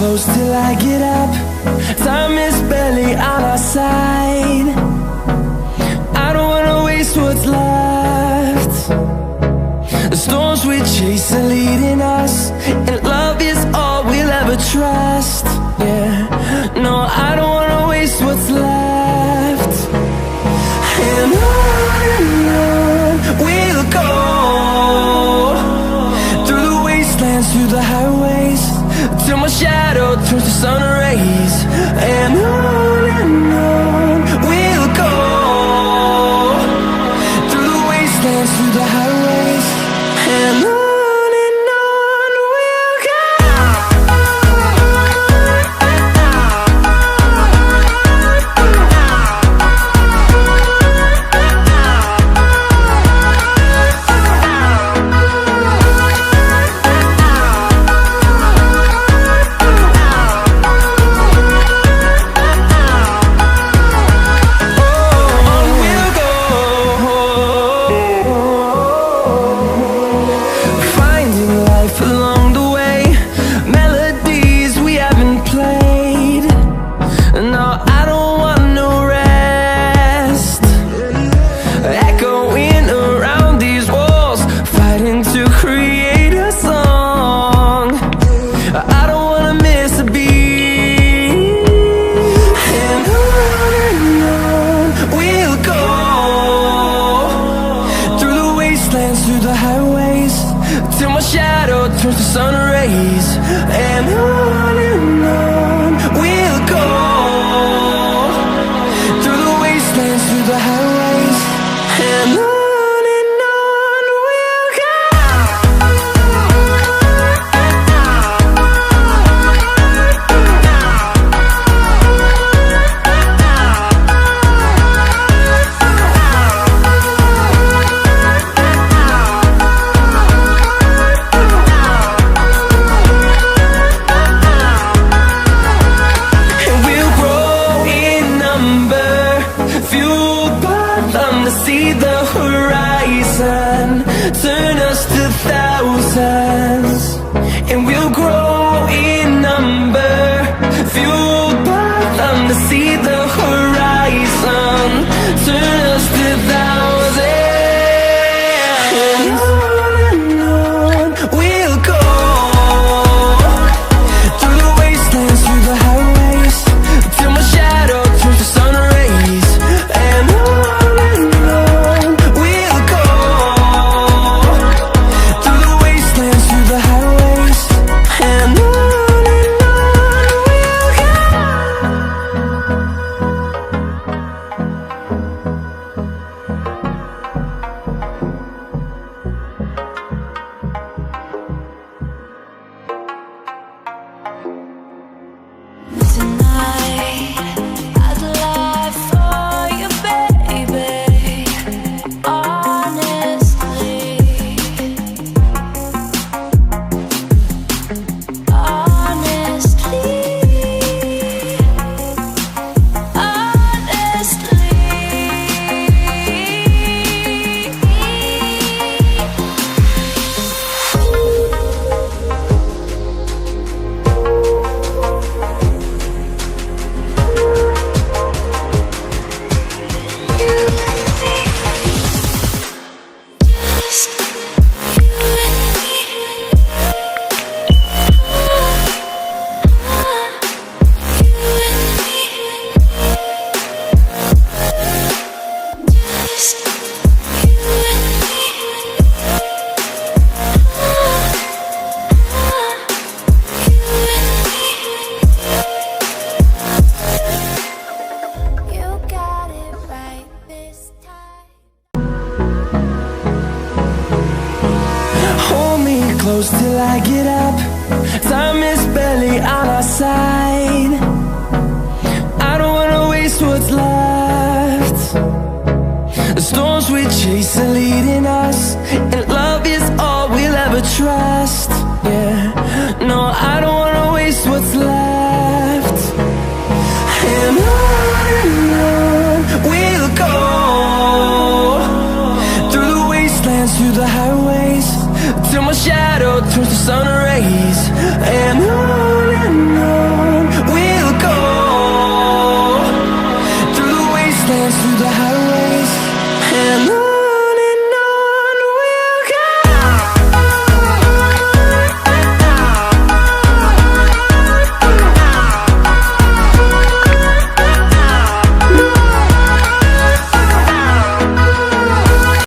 close till I get up. Time is barely on our side. I don't wanna waste what's left. The storms we chase are leading us, and love is all we'll ever trust. Yeah, no, I don't wanna waste what's left. And on we'll go, through the wastelands, through the highways, till my shadow turns to sun rays. And on we'll go, through the wastelands, through the highways, and on we'll go. Through the highways, till my shadow turns to sun rays. And on we'll go, through the wastelands, through the highways, and on we'll go. See the horizon turn us to thousands, and we'll grow in number, fueled by them. To see the horizon turn us to thousands, and on we'll go, through the wastelands, through the highways, till my shadow turns to sun rays. And close till I get up. Time is barely on our side. I don't wanna waste what's left. The storms we chase are leading us, and